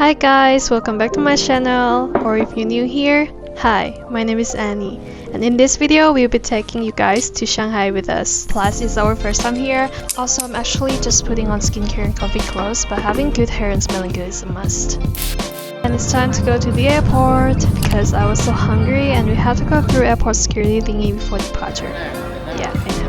Hi guys, welcome back to my channel, or if you're new here, hi, my name is Annie, and in this video we'll be taking you guys to Shanghai with us. Plus it's our first time here. Also, I'm actually just putting on skincare and comfy clothes, but having good hair and smelling good is a must. And it's time to go to the airport because I was so hungry and we had to go through airport security thingy before departure. Yeah, I know.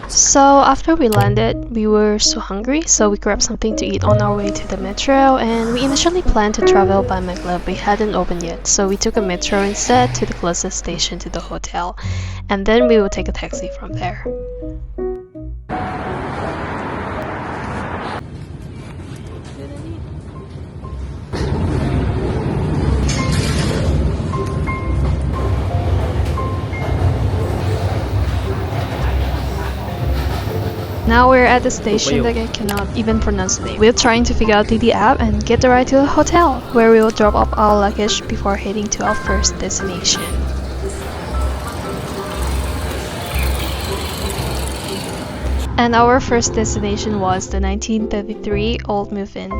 So after we landed, we were so hungry, so we grabbed something to eat on our way to the metro, and we initially planned to travel by maglev, but it hadn't opened yet, so we took a metro instead to the closest station to the hotel, and then we would take a taxi from there. Now we're at the station that I cannot even pronounce the name. We're trying to figure out the app and get the ride to the hotel, where we will drop off our luggage before heading to our first destination. And our first destination was the 1933 Old Millfun.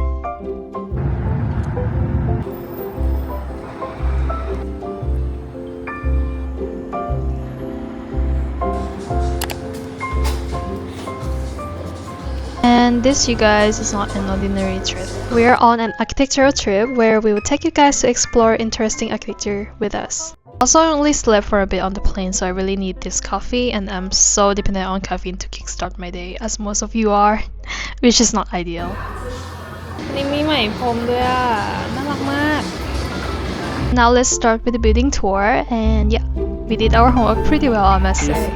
And this, you guys, is not an ordinary trip. We are on an architectural trip where we will take you guys to explore interesting architecture with us. Also, I only slept for a bit on the plane, so I really need this coffee, and I'm so dependent on caffeine to kickstart my day, as most of you are, which is not ideal. Now let's start with the building tour, and yeah, we did our homework pretty well, I must say.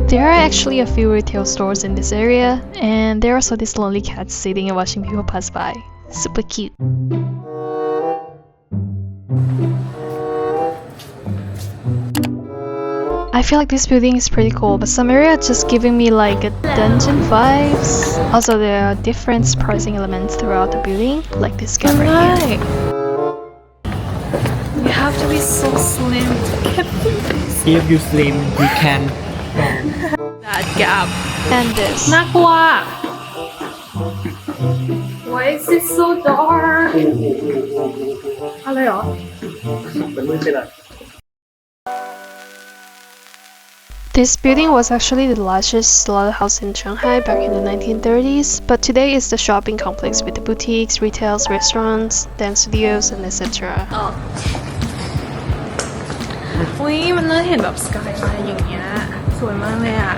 There are actually a few retail stores in this area, and there are also these lonely cats sitting and watching people pass by. Super cute. I feel like this building is pretty cool, but some area just giving me like a dungeon vibes. Also, there are different surprising elements throughout the building, like this gap right here. You have to be so slim to get this. If you slim, you can. That gap. And this. น่ากลัว Why is it so dark? อะไรหรอ This building was actually the largest slaughterhouse in Shanghai back in the 1930s, but today is the shopping complex with the boutiques, retails, restaurants, dance studios, and etc. อุ้ยมันน่าเห็นแบบสกายไลน์อย่างเงี้ยสวยมากเลยอ่ะ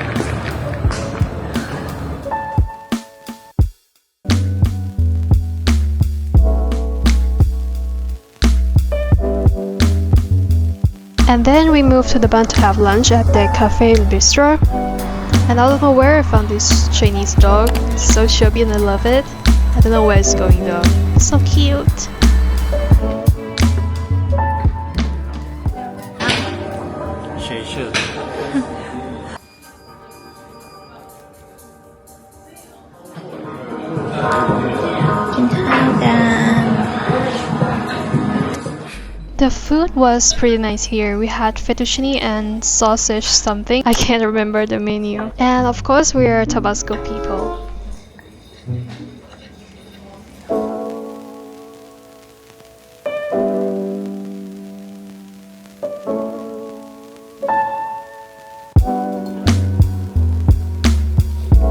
And then we moved to the Bund to have lunch at the cafe Bistro. And I don't know where I found this Chinese dog. It's so chubby and I love it. I don't know where it's going though. It's so cute. The food was pretty nice here. We had fettuccine and sausage something. I can't remember the menu. And of course we are Tabasco people.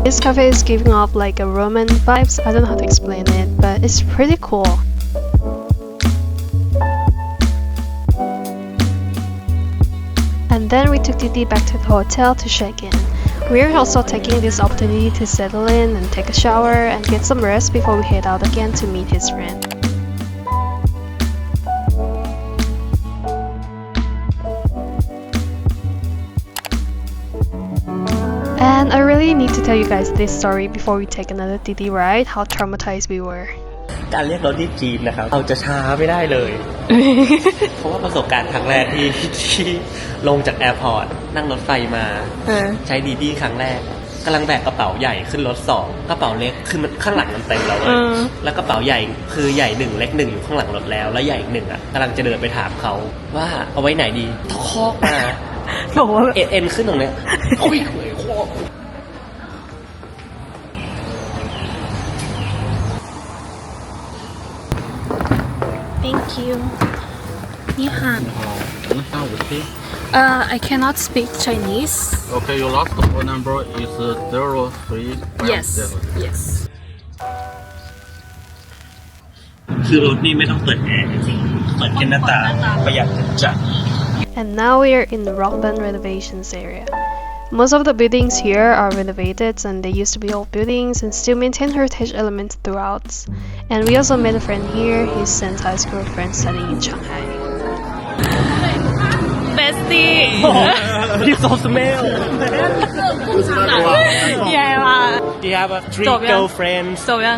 This cafe is giving off like a Roman vibes. I don't know how to explain it, but it's pretty cool. And then we took Tidu back to the hotel to check in. We're also taking this opportunity to settle in and take a shower and get some rest before we head out again to meet his friend. And I really need to tell you guys this story before we take another Tidu ride, how traumatized we were. การเรียกรถที่จีนนะครับเอาจะช้าไม่ได้เลย เพราะว่าประสบการณ์ครั้งแรกที่ลงจากแอร์พอร์ตนั่งรถไฟมาใช้ดีครั้งแรกกำลังแบกกระเป๋าใหญ่ขึ้นรถ2กระเป๋าเล็กคือมันข้างหลังมันเต็มแล้วเลยแล้วกระเป๋าใหญ่คือใหญ่1เล็ก1อยู่ข้างหลังรถแล้วใหญ่อีก1อ่ะกำลังจะเดินไปถามเขาว่าเอาไว้ไหนดีทะคอกมาบอกว่าเอ็นขึ้นตรงเนี้ยคุยThank you 你好I cannot speak Chinese Okay, your last phone number is 03 Yes Yes คือรถนี่ไม่ต้องเปิดแอร์จริงๆเปิดแค่หน้าต่างประหยัดจัด And now we are in the Bund Renovations area. Most of the buildings here are renovated and they used to be old buildings and still maintain heritage elements throughout. And we also met a friend here, his son's high school friend studying in Shanghai. Bestie You so smell Yeah Do you have 3 girlfriends 走样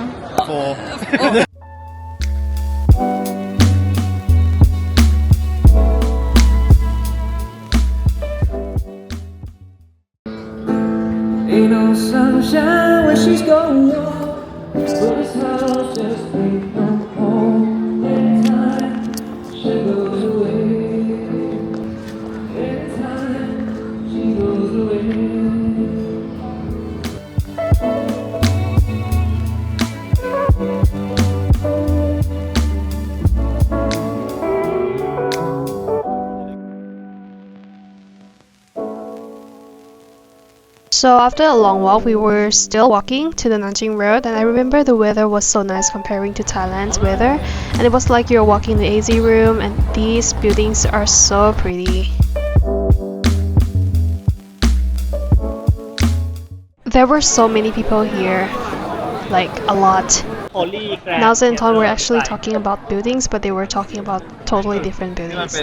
4Ain't no sunshine when she's gone, but this house just ain't no home. Anytime she goes away, anytime she goes away. So after a long walk, we were still walking to the Nanjing Road, and I remember the weather was so nice comparing to Thailand's weather, and it was like you're walking in the AZ room, and these buildings are so pretty. There were so many people here, like a lot. Nowza and Ton were actually talking about buildings, but they were talking about totally different buildings.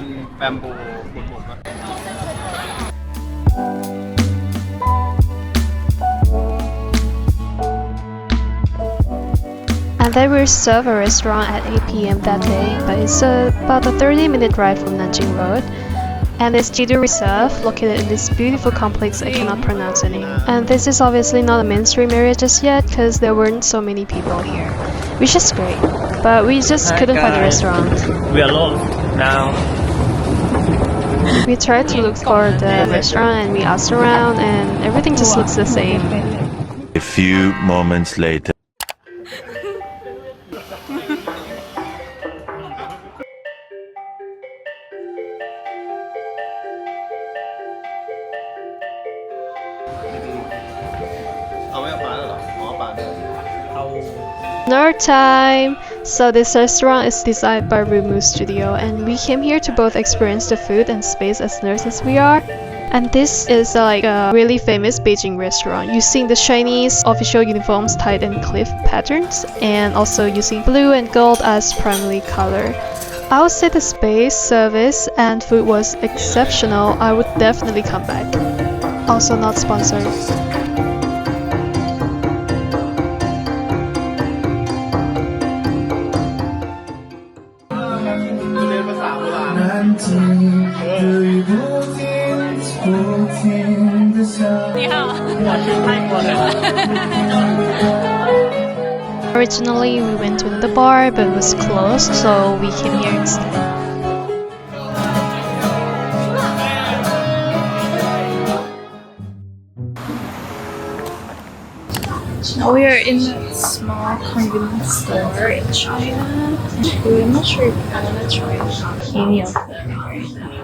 And then we served a restaurant at 8 p.m. that day, but it's about a 30-minute ride from Nanjing Road. And it's Tidu Reserve, located in this beautiful complex I cannot pronounce the name. And this is obviously not a mainstream area just yet, because there weren't so many people here, which is great. But we just couldn't find a restaurant. We are lost now. We tried to look for the restaurant and we asked around, and everything just looks the same. A few moments later. Another time! So this restaurant is designed by Rumu Studio, and we came here to both experience the food and space as nurses we are. And this is like a really famous Beijing restaurant, using the Chinese official uniforms tied in cliff patterns, and also using blue and gold as primary color. I would say the space, service, and food was exceptional. I would definitely come back. Also not sponsored. Originally we went to another bar, but it was closed, so we came here instead. Now we are in a small convenience store in China. I'm not sure if I want to try any of them right now.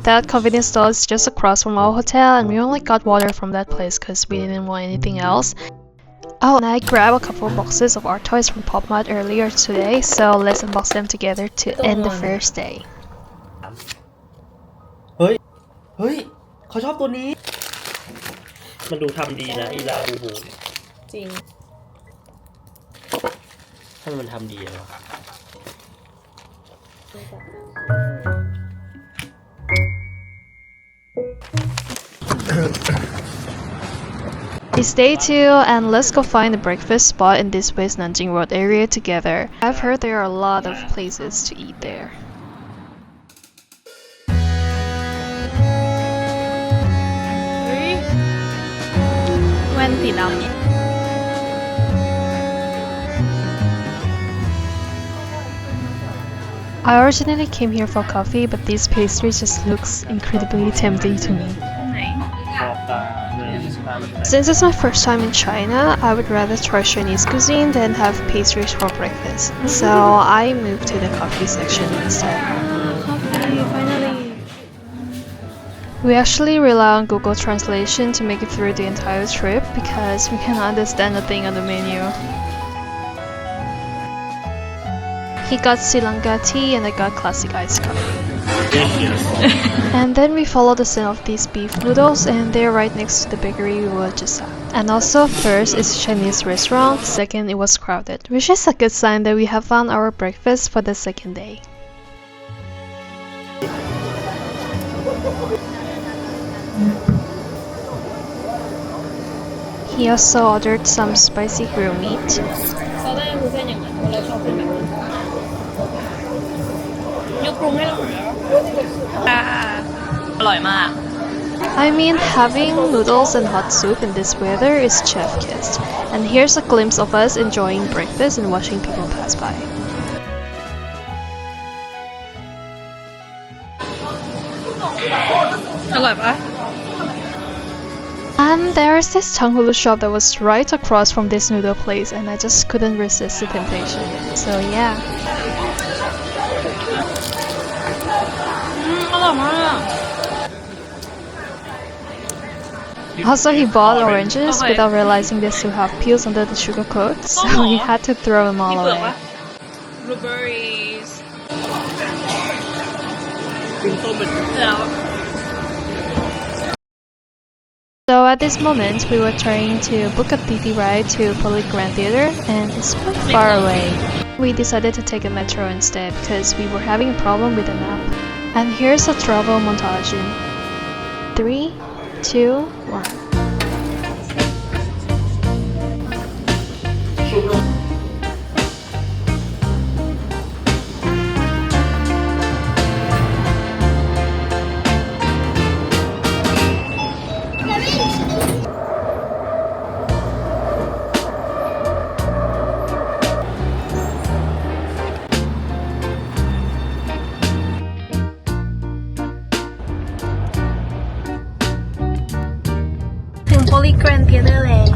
That convenience store is just across from our hotel, and we only got water from that place because we didn't want anything else. Oh, and I grabbed a couple of boxes of art toys from Pop Mart earlier today, so let's unbox them together to end the first day. เฮ้ยเขาชอบตัวนี้มันดูทำดีนะอีลาบูบูจริงถ้ามันทำดีเหรอ It It's day 2 and let's go find a breakfast spot in this West Nanjing Road area together. I've heard there are a lot of places to eat there. I originally came here for coffee, but this pastry just looks incredibly tempting to me. Since it's my first time in China, I would rather try Chinese cuisine than have pastries for breakfast. So I moved to the coffee section instead. Coffee, finally. We actually rely on Google Translation to make it through the entire trip because we cannot understand a thing on the menu. He got Sri Lanka tea and I got classic iced coffee. And then we followed the scent of these beef noodles and they're right next to the bakery we were just at. And also first it's a Chinese restaurant, second it was crowded, which is a good sign that we have found our breakfast for the second day. He also ordered some spicy grilled meat. I mean, having noodles and hot soup in this weather is chef kiss. And here's a glimpse of us enjoying breakfast and watching people pass by. And there's this Zhang shop that was right across from this noodle place and I just couldn't resist the temptation. So yeah. Also, he bought oranges without realizing they still have peels under the sugar coat, so he had to throw them all away. Blueberries. So at this moment, we were trying to book a Tidu ride to Public Grand Theatre and it's quite far away. We decided to take a metro instead because we were having a problem with the map. And here's a travel montage in 3, 2, 1. Holy Grand Theatre แล้ว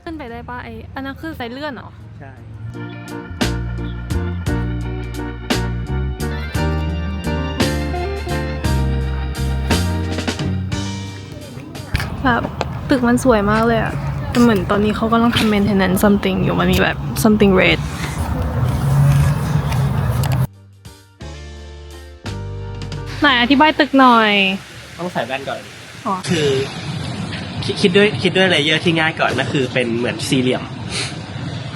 ขึ้นไปได้ป่ะอันนั้นคือไฟเลื่อนเหรอใช่แบบตึกมันสวยมากเลยอะแต่เหมือนตอนนี้เขากำลังทำ maintenance something อยู่มันมีแบบ something redไหนอธิบายตึกหน่อยต้องใส่แว่นก่อนคือคิดด้วยเลเยอร์ที่ง่ายก่อนก็คือเป็นเหมือนสี่เหลี่ยม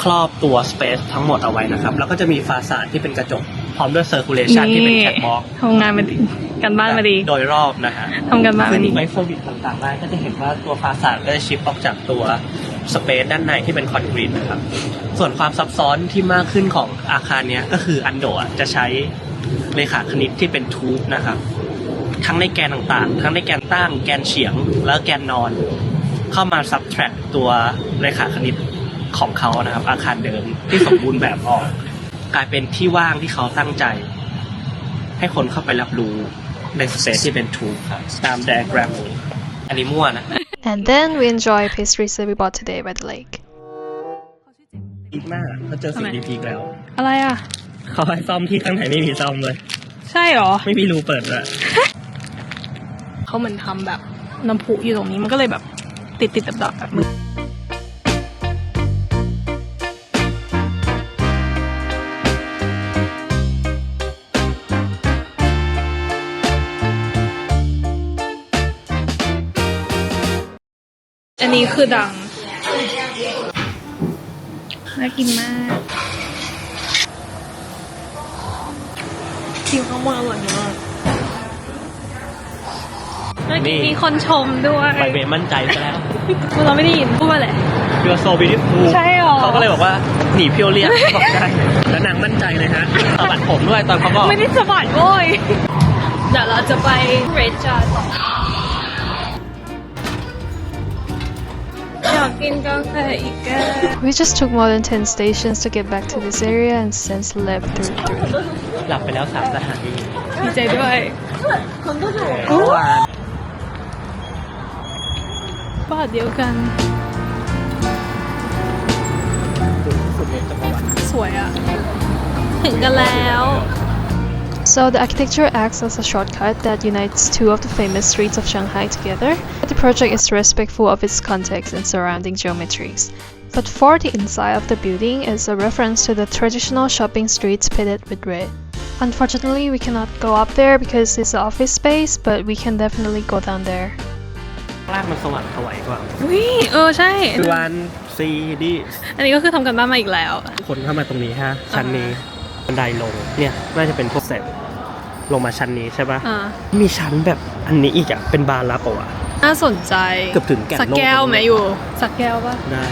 ครอบตัวสเปซทั้งหมดเอาไว้นะครับแล้วก็จะมีฟาซาดที่เป็นกระจกพร้อมด้วยเซอร์คูลเลชันที่เป็นแคทวอล์กทำงานมาดีกันบ้านมาดีโดยรอบนะฮะทำกันบ้านมาดีขึ้นไว้เซอร์วิสต่างๆได้ก็จะเห็นว่าตัวฟาซาดก็จะชิปออกจากตัวสเปซด้านในที่เป็นคอนกรีตนะครับส่วนความซับซ้อนที่มากขึ้นของอาคารนี้ก็คืออันโดจะใช้เลขาคณิตที่เป็นทูบนะครับทั้งในแกนต่างๆทั้งในแกนตั้งแกนเฉียงและแกนนอนเข้ามา subtract ตัวเลขาคณิตของเขานะครับอาคารเดิมที่สมบูรณ์แบบออกกลายเป็นที่ว่างที่เขาตั้งใจให้คนเข้าไปรับรู้ในสเปซที่เป็นทูบครับตามไดอะแกรมอันนี้มั่วนะ And then we enjoy pastries that we bought today by the lake. อีกมากเขาเจอสิ่งดีๆแล้วอะไรอ่ะเขาให้ซ่อมที่ข้างในไม่มีซ่อมเลยใช่หรอไม่มีรูเปิดเลยเขาเหมือนทำแบบน้ำพุอยู่ตรงนี้มันก็เลยแบบติดดับแบบมืออันนี้คือดังน่ากินมาก ริมข้างบนอร่อยมากเมื่อกี้มีคนชมด้วย ไปเบมั่นใจซะแล้ว เราไม่ได้ยินพูดว่าอะไร You're so beautiful ใช่หรอ เขาก็เลยบอกว่าหนีเพียวเรียกบอกได้แล้วนางมั่นใจเลยฮะสะบัดผมด้วยตอนเขาบอก ไม่ได้สะบัดโว้ยเดี๋ยวเราจะไปเรดจาร์ต่ออยากกินกาแฟอีกแก้ We just took more than 10 stations to get back to this area and since left through 3. หลับไปแล้ว3 สถานี ดีใจด้วย เมื่อวาน บ้านเดียวกันสวยอ่ะถึงกันแล้ว So the architecture acts as a shortcut that unites two of the famous streets of Shanghai together. The project is respectful of its context and surrounding geometries. But for the inside of the building is a reference to the traditional shopping streets painted with red. Unfortunately, we cannot go up there because it's an office space, but we can definitely go down there. ล่างมันสว่างสวยกว่า วิใช่ Yuan ซีดี อันนี้ก็คือทำกันบ้านมาอีกแล้ว คนเข้ามาตรงนี้ฮะชั้นนี้บันไดลงเนี่ยน่าจะเป็นพวกเสร็จลงมาชั้นนี้ใช่ปะมีชั้นแบบอันนี้อีกอ่ะเป็นบาร์ลับอ่ะ น่าสนใจ เกือบถึงแก่น สักแก้วไหมอยู่สักแก้วปะ ได้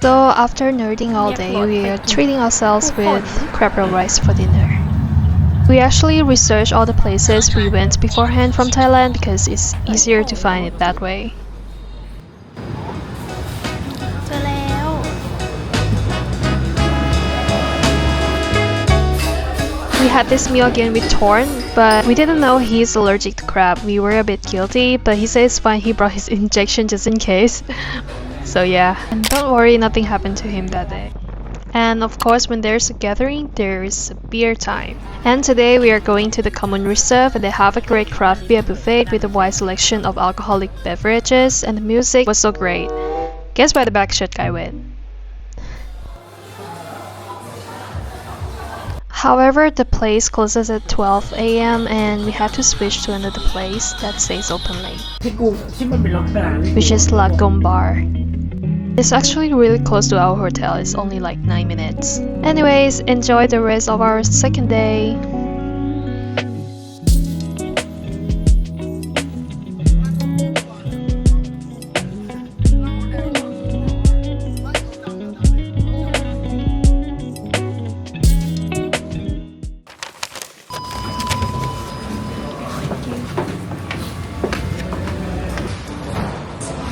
So after nerding all day, we are treating ourselves with crab roll rice for dinner. We actually researched all the places we went beforehand from Thailand because it's easier to find it that way. เจอแล้ว We had this meal again with Torn, but we didn't know he's allergic to crab. We were a bit guilty, but he says fine, he brought his injection just in case. So yeah, and don't worry, nothing happened to him that day. And of course, when there's a gathering, there is a beer time. And today we are going to the Commune Reserve and they have a great craft beer buffet with a wide selection of alcoholic beverages and the music was so great. Guess where the black shirt guy went? However, the place closes at 12 a.m. and we have to switch to another place that stays open late, which is Lagom Bar. It's actually really close to our hotel, it's only like 9 minutes. Anyways, enjoy the rest of our second day.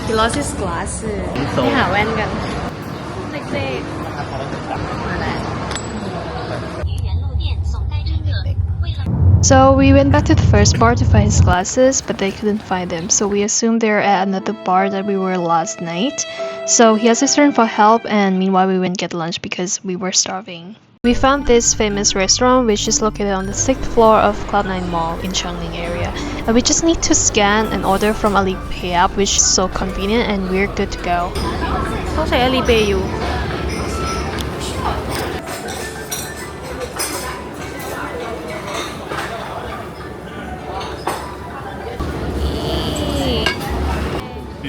He lost his glasses ไปหาแว่นกันเล็กๆมาแล้ว So we went back to the first bar to find his glasses, but they couldn't find them. So we assumed they're at another bar that we were last night. So he has his turn for help, and meanwhile we went get lunch because we were starving. We found this famous restaurant which is located on the 6th floor of Cloud9 Mall in Chongqing area. And we just need to scan and order from Alipay app, which is so convenient and we're good to go. ต้องใช้ Alipay อยู่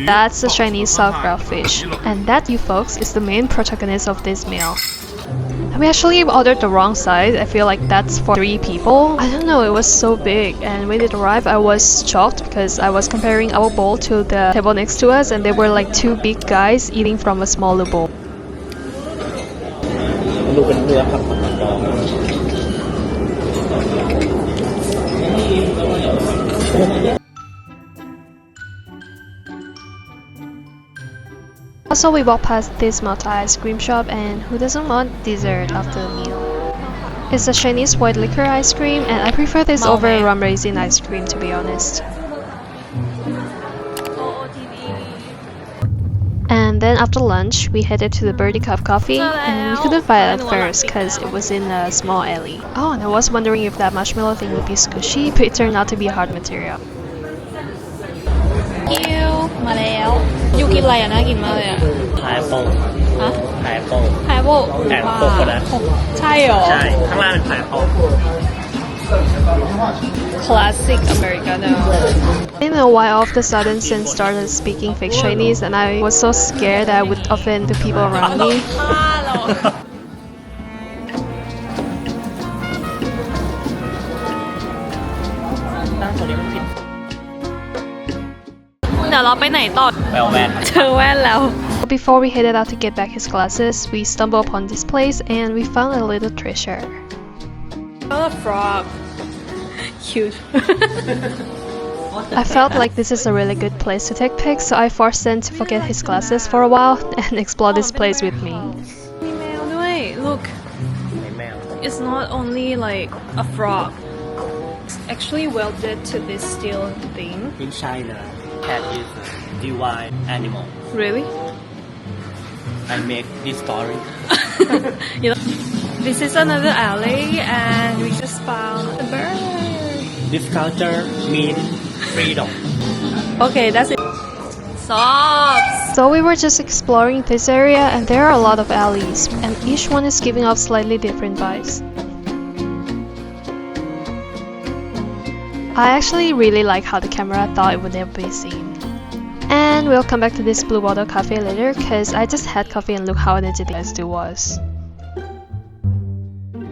That's the Chinese Sauerkraut fish. And that, you folks, is the main protagonist of this meal. We actually ordered the wrong size. I feel like that's for 3 people. I don't know, it was so big, and when it arrived I was shocked because I was comparing our bowl to the table next to us and they were like 2 big guys eating from a smaller bowl. ดูเป็นเนื้อครับ Also, we walked past this Mart ice cream shop and who doesn't want dessert after a meal? It's a Chinese white liquor ice cream and I prefer this over rum raisin ice cream to be honest. And then after lunch, we headed to the Birdie Cup Coffee and we couldn't find it at first because it was in a small alley. Oh, and I was wondering if that marshmallow thing would be squishy, but it turned out to be a hard material. มาแล้วยูกินอะไรอ่ะน่ากินมากเลยอ่ะ พายโป้ ฮะ พายโป้ ไฮโบ แอนโคโคนัท ใช่เหรอ ใช่ ข้างล่างเป็นพายโป้ Classic Americano. I don't know why all of a sudden Sin started speaking fake Chinese, and I was so scared that I would offend the people around me. เดี๋ยวเราไปไหนต่อ ไปเอาแว่น เจอแว่นแล้ว Before we headed out to get back his glasses, we stumbled upon this place and we found a little treasure. Oh, a frog. Cute. I felt like this is a really good place to take pics, so I forced Sin to forget his glasses for a while and explore this place with me. มีแมวด้วย Look, ในแมว it's not only like a frog. It's actually welded to this steel thing. In China, cat is a divine animal. Really? I make this story. You know, this is another alley, and we just found a bird. This culture means freedom. Okay, that's it. Stop. So we were just exploring this area, and there are a lot of alleys, and each one is giving off slightly different vibes. I actually really like how the camera thought it would never be seen. And we'll come back to this Blue Bottle Cafe later, cause I just had coffee and look how energetic this dude was.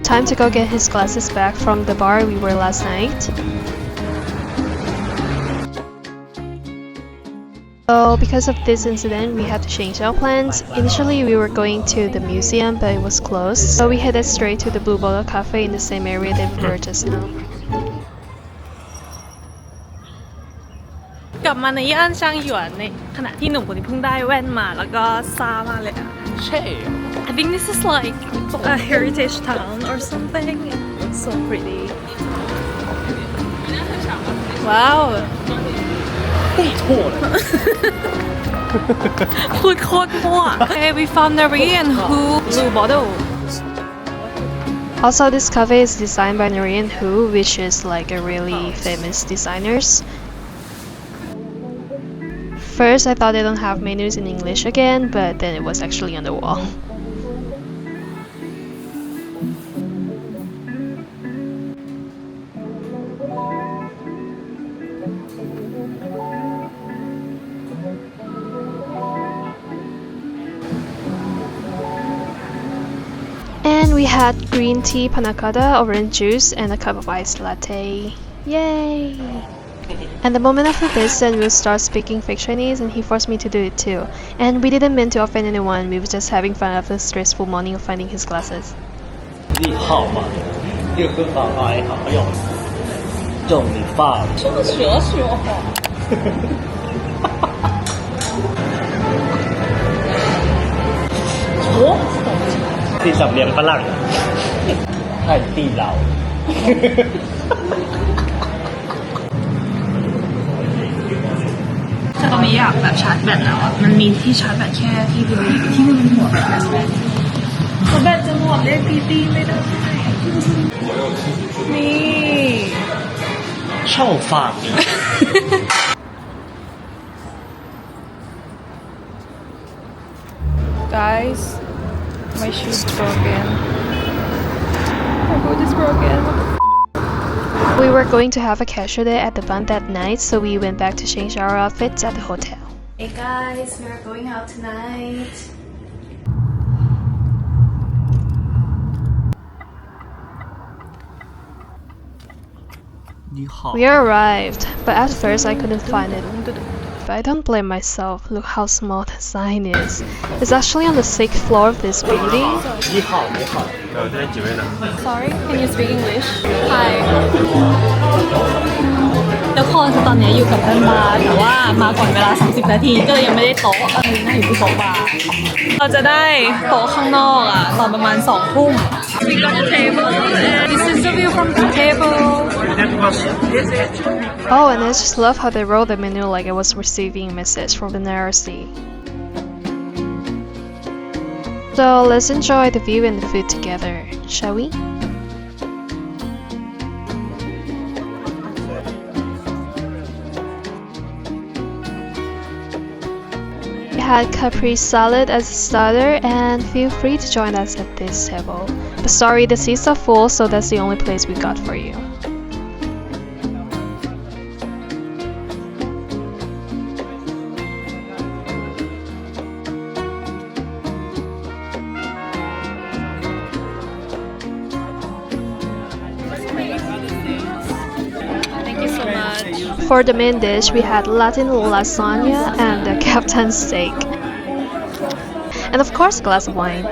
Time to go get his glasses back from the bar we were last night. So because of this incident, we had to change our plans. Initially we were going to the museum, but it was closed, so we headed straight to the Blue Bottle Cafe in the same area that we were just now. กลับมาในย่านช่างหยวนในขณะที่หนุ่มคนนี้เพิ่งได้แว่นมาแล้วก็ซ่ามากเลยอ่ะ ใช่ I think this is like a heritage town or something. It's so pretty. Wow. พูดโคตรมั่ว Okay, we found neri&hu blue bottle. Also, this cafe is designed by neri&hu, which is like a really famous designers. First, I thought they don't have menus in English again, but then it was actually on the wall. And we had green tea, panna cotta, orange juice, and a cup of iced latte. Yay! And the moment after this, then we'll start speaking fake Chinese, and he forced me to do it too. And we didn't mean to offend anyone, we were just having fun after the stressful morning of finding his glasses. 你好吗？这个好爱好用，中你发。这个学学好。ที่สำเนียงฝรั่งไทยตีเรา แต่ตอนนี้อยากแบบชาร์จแบตแล้วอะมันมีที่ชาร์จแบตแค่ที่บริเวณที่มันหัวแบตแบตจะหมดเลยตีไม่ได้นี่ ช่องฝาก Guys, my shoe's broken. My boot is broken. We were going to have a casual day at the Bund that night, so we went back to change our outfits at the hotel. Hey guys, we're going out tonight. We arrived, but at first I couldn't find it. But I don't blame myself, look how small the sign is. It's actually on the 6th floor of this building. 你好，你好。 Sorry, can you speak English? Hi. ทุกคนคือตอนนี้อยู่กับเพื่อนบาร์แต่ว่ามาก่อนเวลา30นาทีก็เลยยังไม่ได้โต๊ะนั่งอยู่ที่โต๊ะบาร์เราจะได้โต๊ะข้างนอกอ่ะตอนประมาณ2 ทุ่ม We got a table and this is the view from the table. Oh, and I just love how they wrote the menu like I was receiving a message from the NRC. So let's enjoy the view and the food together, shall we? We had Capri salad as a starter, and feel free to join us at this table. But sorry, the seats are full, so that's the only place we got for you. for the main dish, we had Latin lasagna and the Captain steak. And of course, a glass of wine.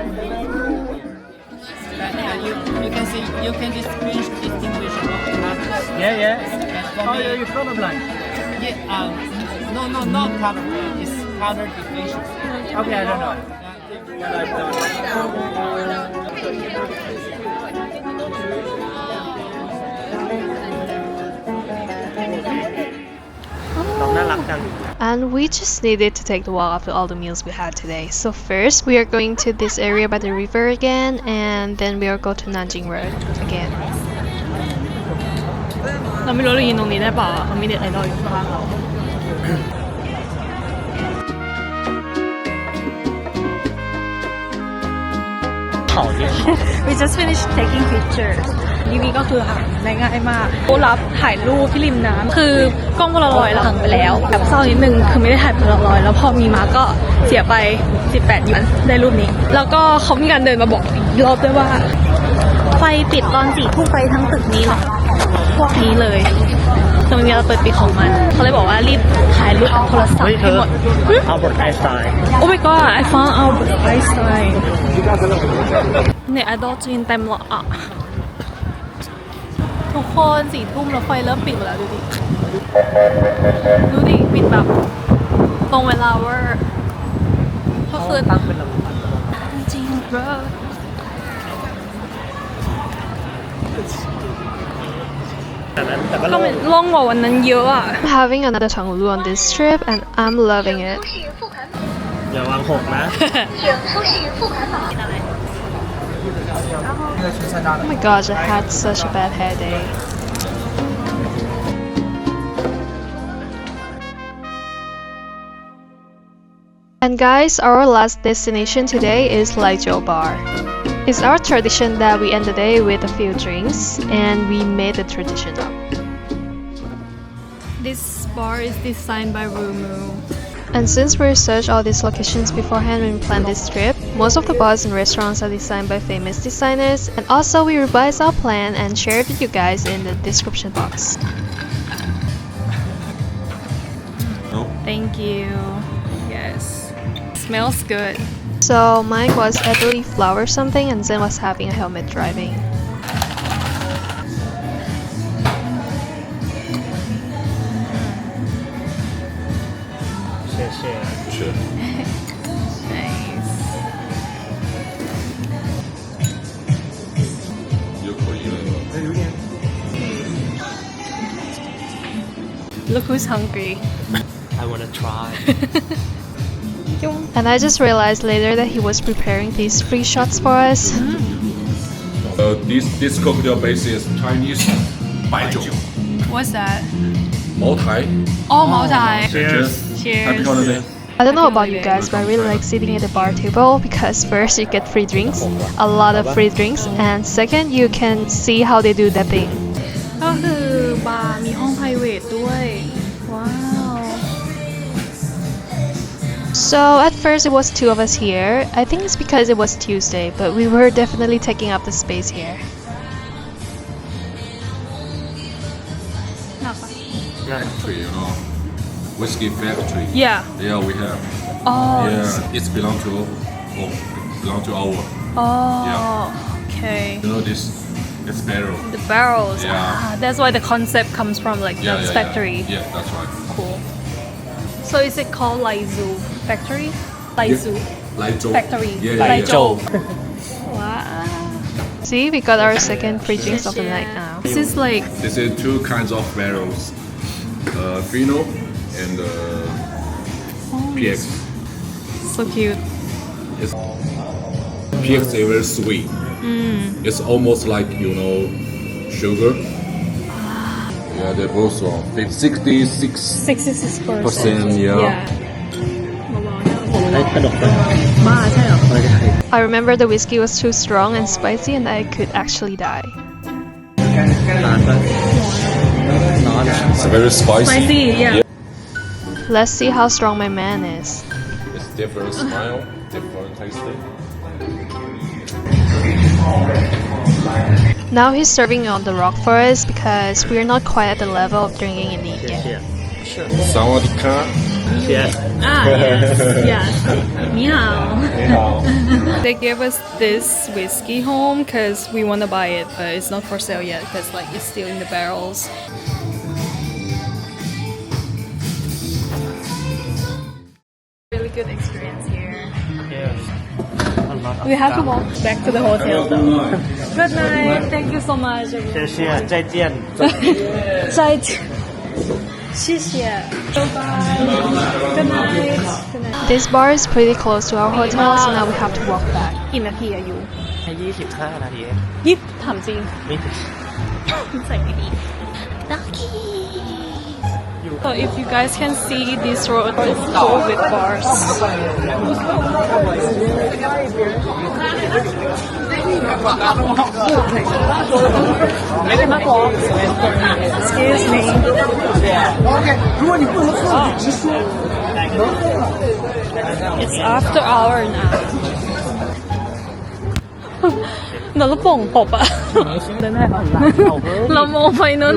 You can distinguish. Yeah, yeah. Oh, yeah, you're colorblind. Yeah, no, not colorblind. It's color deficiency. Okay, I don't know. And we just needed to take the walk after all the meals we had today. So first, we are going to this area by the river again, and then we are going to Nanjing Road again. เราไม่รู้เรายืนตรงนี้ได้เปล่าเขามีเด็ดไอดอลอยู่ข้างเรา We just finished taking pictures นี่ก็คือหาได้ง่ายมากโอ้รับถ่ายรูปที่ริมน้ำคือกล้องโพลารอยด์เราหังไปแล้วแบบเศร้านิดนึงคือไม่ได้ถ่ายโพลารอยด์แล้วพอมีมาก็เสียไป18 หยวนได้รูปนี้แล้วก็เขามีการเดินมาบอกอีกรอบด้วยว่าไฟปิดตอน4 ทุ่มไฟทั้งตึกนี้หรอพวกนี้เลยตรงนี้เราเปิดปิดของมันเขาเลยบอกว่ารีบถ่ายรูปกับโทรศัพท์ให้หมด Albert Einstein. Oh my god I found Albert Einstein เนี่ยไอดอลจีนเต็มเลยอ่ะทุกคน4 ทุ่มแล้วไฟเริ่มปิดหมดแล้วดูดิปิดแบบตรงเวลาเวอร์ก็คือตั้งเป็นลำจริงๆ Roadก็มันล่องกว่าวันนั้นเยอะอ่ะ I'm having another Tanglu on this trip and I'm loving it. อย่าวางหกนะ Oh my gosh, I had such a bad hair day. And guys, our last destination today is Laizhou Bar. It's our tradition that we end the day with a few drinks, and we made the tradition up. This bar is designed by Rumu. And since we researched all these locations beforehand when we planned this trip, most of the bars and restaurants are designed by famous designers, and also we revised our plan and shared with you guys in the description box. Thank you. Yes. Smells good. So mine was Italy flower something, and Zen was having a helmet driving. Nice. Look who's hungry. I wanna try. And I just realized later that he was preparing these free shots for us. This cocktail base is Chinese 白酒 What's that? 茅台 Oh, Mao Tai. Cheers Happy Cheers. holiday I don't know about you guys, but I really like sitting at the bar table because first you get free drinks, a lot of free drinks, and second you can see how they do that thing. ก็คือบาร์มีห้อง private ด้วย ว้าว So at first it was 2 of us here. I think it's because it was Tuesday, but we were definitely taking up the space here. factory, you know, whiskey factory. Yeah. Yeah, we have. Oh. Yeah, it's belong to our. Oh. Yeah. Okay. You know this barrel. The barrels. Yeah. Ah, that's why the concept comes from like that factory. Yeah, that's right. Cool. So is it called Laizhou Factory? Laizhou Laizhou. Factory. Yeah, Laizhou. yeah. Wow. See, we got our second free drinks of the night now. This is like This is 2 kinds of barrels, Fino and PX. so cute. PX is very sweet. It's almost like, you know, sugar. Yeah, they're both 66%. 66%. Yeah. I remember the whiskey was too strong and spicy and I could actually die. It's very spicy. Spicy, yeah. Let's see how strong my man is. It's different smell, different tasting. Now he's serving on the rock for us because we are not quite at the level of drinking in it yet. Sawadika. Yes. Yes. Ni hao. They gave us this whiskey home because we want to buy it, but it's not for sale yet because like it's still in the barrels. Really good experience here. Yes. We have to walk back to the hotel though. Good night. Thank you so much. 谢谢，再见。再见。谢谢。Bye. Good night. Good night. This bar is pretty close to our hotel, so now we have to walk back. กี่นาทีอะยู 25 นาที ยิบถามจริง ไม่ถึง ใส่ไม่ดี So if you guys can see, this road is full with bars. Excuse me. It's after hour now. เราก็ป่งปบอะเรามองไปนั้น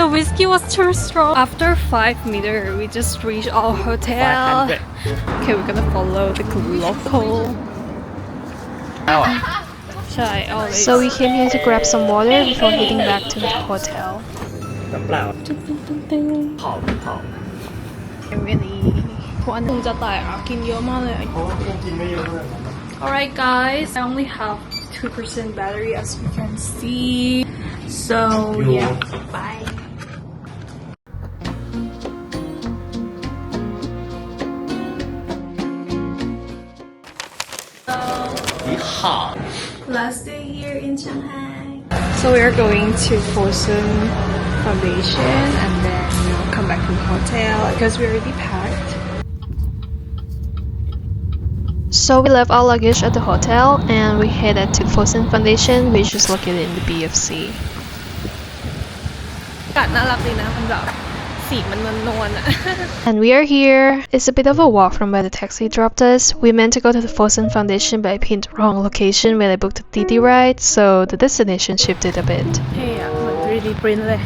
The whiskey was too strong. After 5 meters, we just reached our hotel. Okay, we're gonna follow the local. ใช่ always. So we came here to grab some water before heading back to the hotel. น้ำเปล่าหอม Really พวกอันนึงจะตายอ่ะกินเยอะมากเลย Alright guys, I only have 2% battery as you can see. So yeah, bye. Last day here in Shanghai. So we are going to Fosun Foundation and then we'll come back to the hotel because we already packed. So we left our luggage at the hotel and we headed to Fosun Foundation, which is located in the BFC. อากาศน่ารักดีนะมันแบบสีมันนวลๆอะ And we are here. It's a bit of a walk from where the taxi dropped us. We meant to go to the Fosun Foundation, but I pinned the wrong location when I booked the Tidu ride, so the destination shifted a bit. เท่อะเหมือน 3D print เลย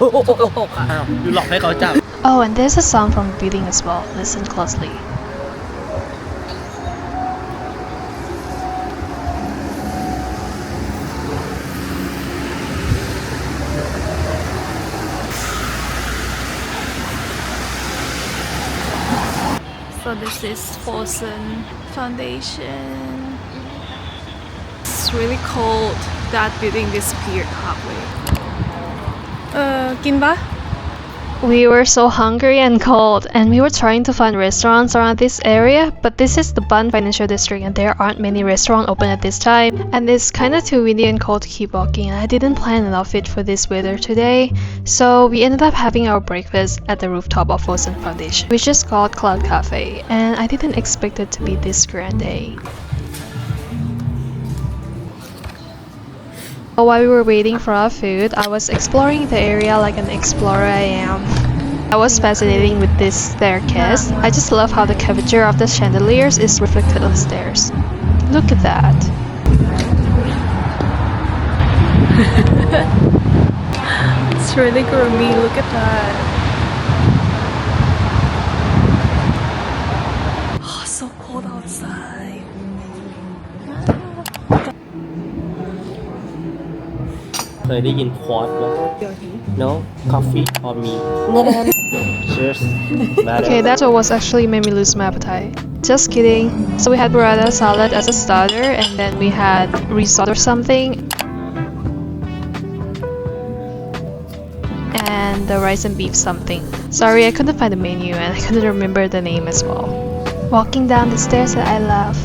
อ้าวอยู่หลอกให้เขาจับ Oh, and there's a sound from the building as well. Listen closely. So this is Fosun Foundation. It's really cold. That building disappeared halfway. กินปะ We were so hungry and cold, and we were trying to find restaurants around this area, but this is the Bund financial district and there aren't many restaurants open at this time, and it's kinda too windy and cold to keep walking, and I didn't plan an outfit for this weather today, so we ended up having our breakfast at the rooftop of Fosun Foundation, which is called Cloud Cafe, and I didn't expect it to be this grand day. While we were waiting for our food, I was exploring the area like an explorer I am. I was fascinated with this staircase. I just love how the curvature of the chandeliers is reflected on the stairs. Look at that. It's really gloomy. Look at that. Oh, so cold outside.เคยได้ยินควอตไหม No coffee or me Cheers Okay, that's what was actually made me lose my appetite. Just kidding. So we had burrata salad as a starter, and then we had risotto or something. And the rice and beef something. Sorry, I couldn't find the menu and I couldn't remember the name as well. Walking down the stairs that I love.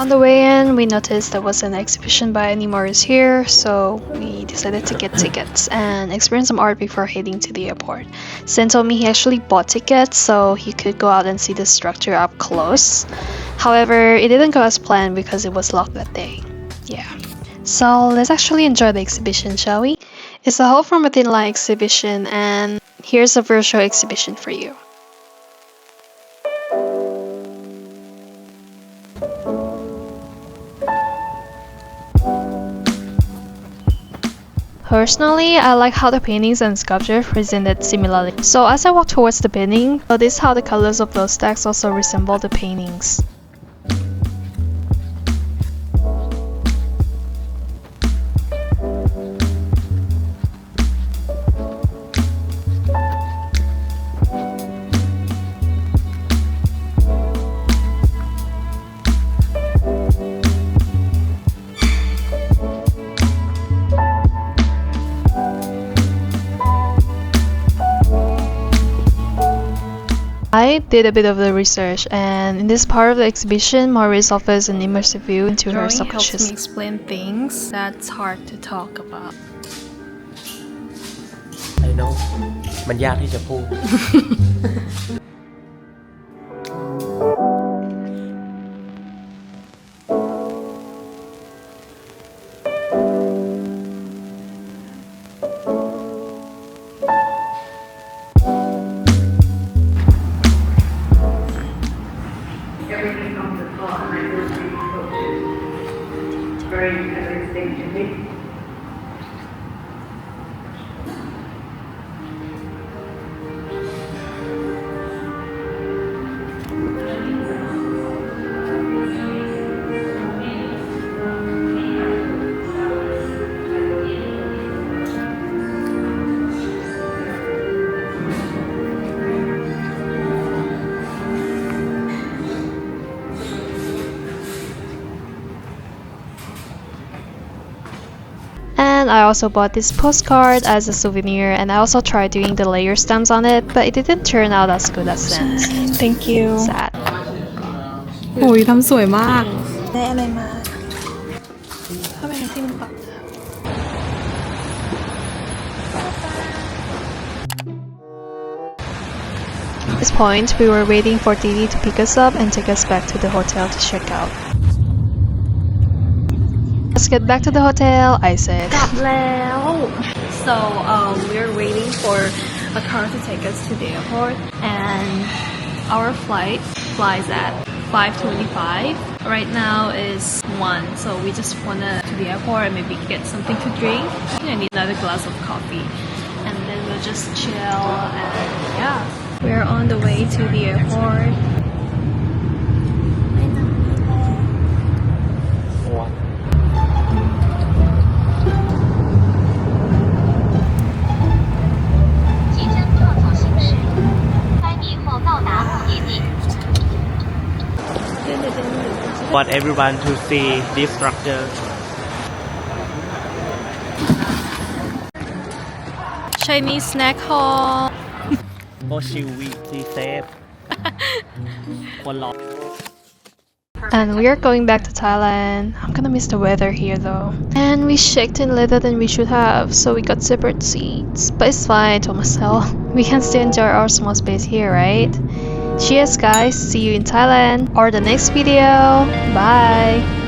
On the way in, we noticed there was an exhibition by animators here, so we decided to get tickets and experience some art before heading to the airport. Sen told me he actually bought tickets so he could go out and see the structure up close. However, it didn't go as planned because it was locked that day. Yeah. So let's actually enjoy the exhibition, shall we? It's a whole from within light exhibition, and here's a virtual exhibition for you. สวัสดีค่ะ ทุกคน ตอนนี้เราอยู่ที่ Fosun Foundation นะคะ ซึ่งเป็น Fosun Foundation ที่ Shanghai นะคะ ซึ่ง Fosun เนี่ย เป็น Foundation ที่ Shanghai นะคะ แล้วก็ Personally, I like how the paintings and sculptures presented similarly. So as I walk towards the painting, notice how the colors of those stacks also resemble the paintings. I did a bit of the research, and in this part of the exhibition, Maurice offers an immersive view into her Drawing helps subconscious. me explain things that's hard to talk about. I know มันยากที่จะพูด Everything comes to thought, and I feel pretty focused. It's very interesting to me. And I also bought this postcard as a souvenir, and I also tried doing the layer stamps on it, but it didn't turn out as good as sent. Thank you. Sad. โอ้ยทำสวยมาก ได้อะไรมาเข้าไปในที่มันปรับ At this point, we were waiting for Tidu to pick us up and take us back to the hotel to check out. Let's get back to the hotel, I said. So we're waiting for a car to take us to the airport, and our flight flies at 5:25. Right now is 1, so we just wanna to the airport and maybe get something to drink. I need another glass of coffee, and then we'll just chill. And yeah, we're on the way to the airport. Want everyone to see this structure. Chinese snack hall. โคชิวีซีเซฟ คนรอ And we are going back to Thailand. I'm gonna miss the weather here though. And we checked in later than we should have, so we got separate seats. But it's fine, I told myself. We can still enjoy our small space here, right? Cheers guys, see you in Thailand or the next video. Bye!